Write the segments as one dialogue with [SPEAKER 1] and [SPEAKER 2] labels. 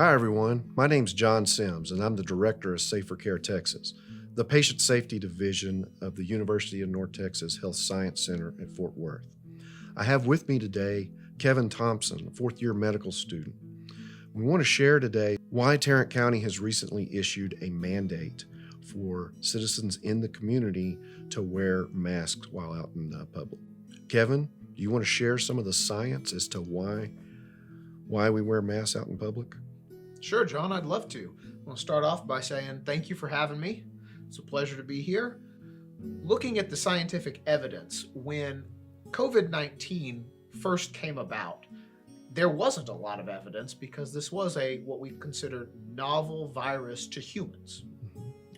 [SPEAKER 1] Hi, everyone. My name's John Sims, and I'm the director of Safer Care Texas, the patient safety division of the University of North Texas Health Science Center at Fort Worth. I have with me today Kevin Thompson, a fourth-year medical student. We want to share today why Tarrant County has recently issued a mandate for citizens in the community to wear masks while out in public. Kevin, do you want to share some of the science as to why we wear masks out in public?
[SPEAKER 2] Sure, John, I'd love to. I want to start off by saying thank you for having me. It's a pleasure to be here. Looking at the scientific evidence, when COVID-19 first came about, there wasn't a lot of evidence because this was what we considered novel virus to humans.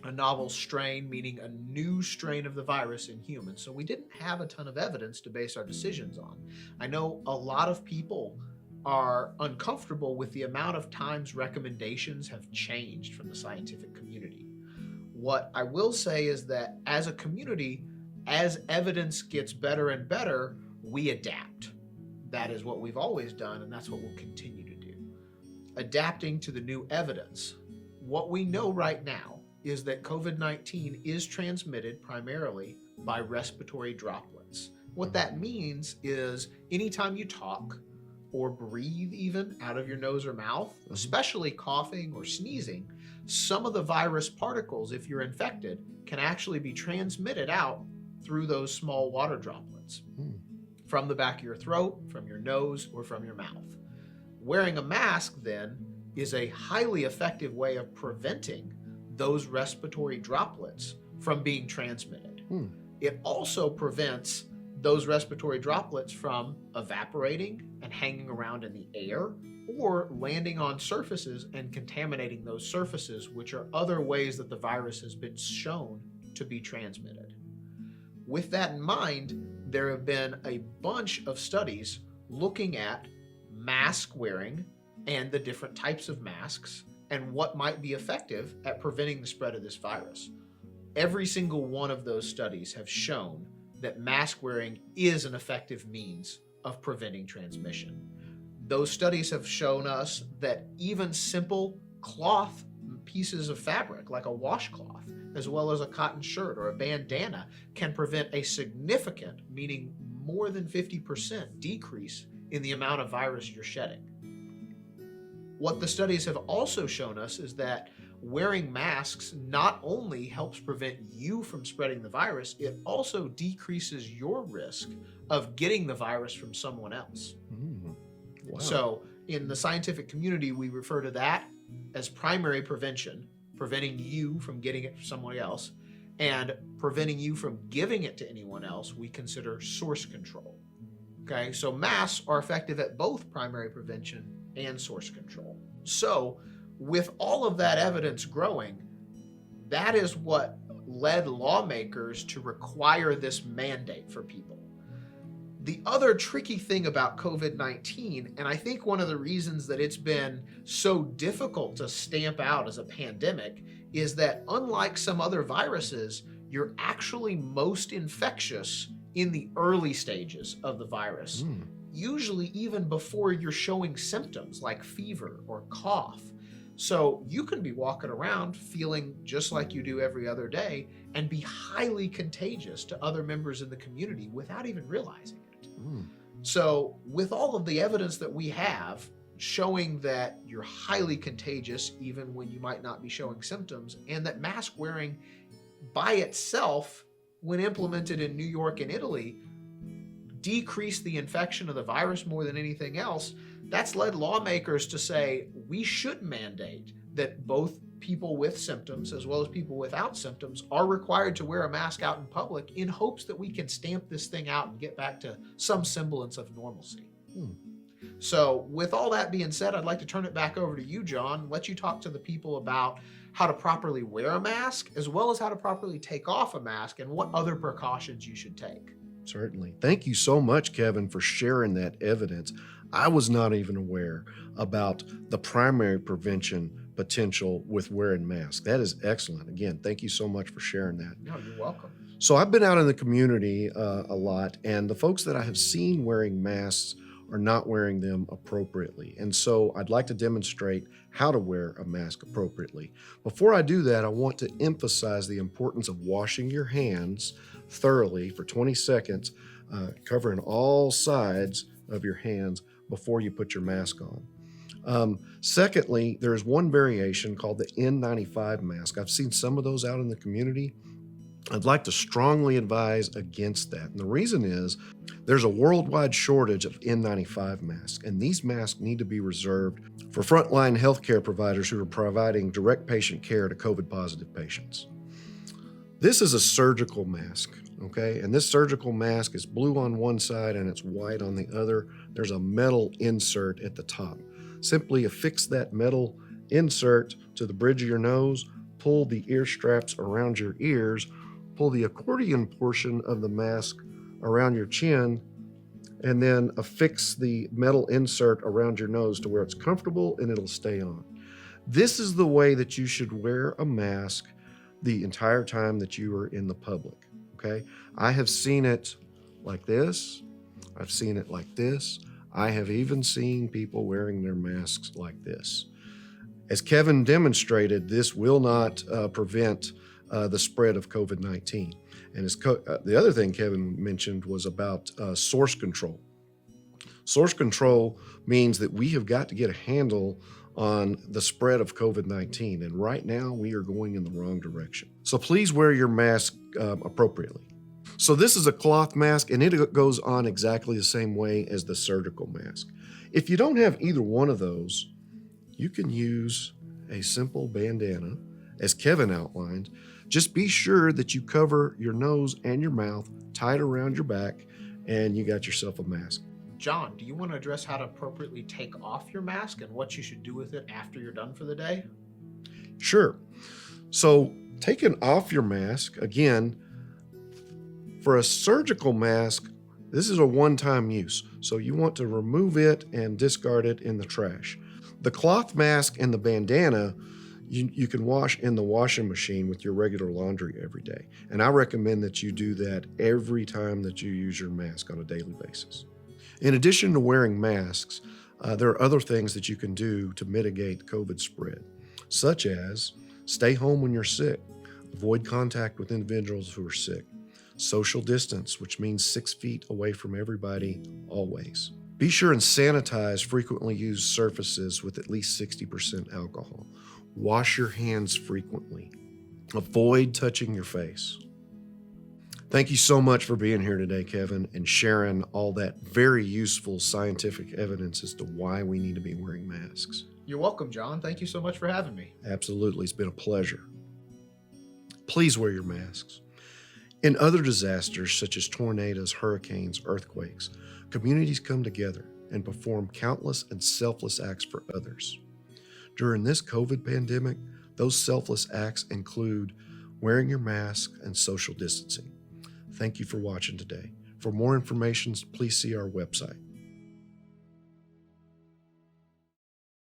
[SPEAKER 2] A novel strain, meaning a new strain of the virus in humans. So we didn't have a ton of evidence to base our decisions on. I know a lot of people are uncomfortable with the amount of times recommendations have changed from the scientific community. What I will say is that as a community, as evidence gets better and better, we adapt. That is what we've always done, and that's what we'll continue to do. Adapting to the new evidence. What we know right now is that COVID-19 is transmitted primarily by respiratory droplets. What that means is anytime you talk or breathe even out of your nose or mouth, especially coughing or sneezing, some of the virus particles, if you're infected, can actually be transmitted out through those small water droplets from the back of your throat, from your nose, or from your mouth. Wearing a mask then is a highly effective way of preventing those respiratory droplets from being transmitted. It also prevents those respiratory droplets from evaporating and hanging around in the air or landing on surfaces and contaminating those surfaces, which are other ways that the virus has been shown to be transmitted. With that in mind, there have been a bunch of studies looking at mask wearing and the different types of masks and what might be effective at preventing the spread of this virus. Every single one of those studies have shown that mask wearing is an effective means of preventing transmission. Those studies have shown us that even simple cloth pieces of fabric, like a washcloth, as well as a cotton shirt or a bandana, can prevent a significant, meaning more than 50% decrease in the amount of virus you're shedding. What the studies have also shown us is that wearing masks not only helps prevent you from spreading the virus, it also decreases your risk of getting the virus from someone else.
[SPEAKER 1] Wow.
[SPEAKER 2] So in the scientific community, we refer to that as primary prevention, preventing you from getting it from someone else, and preventing you from giving it to anyone else, we consider source control. Okay, so masks are effective at both primary prevention and source control. So with all of that evidence growing, that is what led lawmakers to require this mandate for people. The other tricky thing about COVID-19, and I think one of the reasons that it's been so difficult to stamp out as a pandemic, is that unlike some other viruses, you're actually most infectious in the early stages of the virus, usually even before you're showing symptoms like fever or cough. So you can be walking around feeling just like you do every other day and be highly contagious to other members in the community without even realizing it. So with all of the evidence that we have showing that you're highly contagious even when you might not be showing symptoms, and that mask wearing by itself, when implemented in New York and Italy, decreased the infection of the virus more than anything else, that's led lawmakers to say we should mandate that both people with symptoms as well as people without symptoms are required to wear a mask out in public in hopes that we can stamp this thing out and get back to some semblance of normalcy. So with all that being said, I'd like to turn it back over to you, John, let you talk to the people about how to properly wear a mask as well as how to properly take off a mask and what other precautions you should take.
[SPEAKER 1] Certainly. Thank you so much, Kevin, for sharing that evidence. I was not even aware about the primary prevention potential with wearing masks. That is excellent. Again, thank you so much for sharing that.
[SPEAKER 2] No, you're welcome.
[SPEAKER 1] So I've been out in the community a lot, and the folks that I have seen wearing masks are not wearing them appropriately. And so I'd like to demonstrate how to wear a mask appropriately. Before I do that, I want to emphasize the importance of washing your hands thoroughly for 20 seconds, covering all sides of your hands before you put your mask on. Secondly, there is one variation called the N95 mask. I've seen some of those out in the community. I'd like to strongly advise against that. And the reason is there's a worldwide shortage of N95 masks, and these masks need to be reserved for frontline healthcare providers who are providing direct patient care to COVID positive patients. This is a surgical mask, okay? And this surgical mask is blue on one side and it's white on the other. There's a metal insert at the top. Simply affix that metal insert to the bridge of your nose, pull the ear straps around your ears, pull the accordion portion of the mask around your chin, and then affix the metal insert around your nose to where it's comfortable and it'll stay on. This is the way that you should wear a mask the entire time that you are in the public, okay? I have seen it like this. I've seen it like this. I have even seen people wearing their masks like this. As Kevin demonstrated, this will not prevent the spread of COVID-19. And the other thing Kevin mentioned was about source control. Source control means that we have got to get a handle on the spread of COVID-19. And right now we are going in the wrong direction. So please wear your mask appropriately. So this is a cloth mask and it goes on exactly the same way as the surgical mask. If you don't have either one of those, you can use a simple bandana, as Kevin outlined. Just be sure that you cover your nose and your mouth tight around your back, and you got yourself a mask.
[SPEAKER 2] John, do you want to address how to appropriately take off your mask and what you should do with it after you're done for the day?
[SPEAKER 1] Sure. So taking off your mask, again, for a surgical mask, this is a one-time use. So you want to remove it and discard it in the trash. The cloth mask and the bandana, you can wash in the washing machine with your regular laundry every day. And I recommend that you do that every time that you use your mask on a daily basis. In addition to wearing masks, there are other things that you can do to mitigate COVID spread, such as stay home when you're sick, avoid contact with individuals who are sick, social distance, which means 6 feet away from everybody always. Be sure and sanitize frequently used surfaces with at least 60% alcohol. Wash your hands frequently. Avoid touching your face. Thank you so much for being here today, Kevin, and sharing all that very useful scientific evidence as to why we need to be wearing masks.
[SPEAKER 2] You're welcome, John. Thank you so much for having me.
[SPEAKER 1] Absolutely. It's been a pleasure. Please wear your masks. In other disasters, such as tornadoes, hurricanes, earthquakes, communities come together and perform countless and selfless acts for others. During this COVID pandemic, those selfless acts include wearing your mask and social distancing. Thank you for watching today. For more information, please see our website.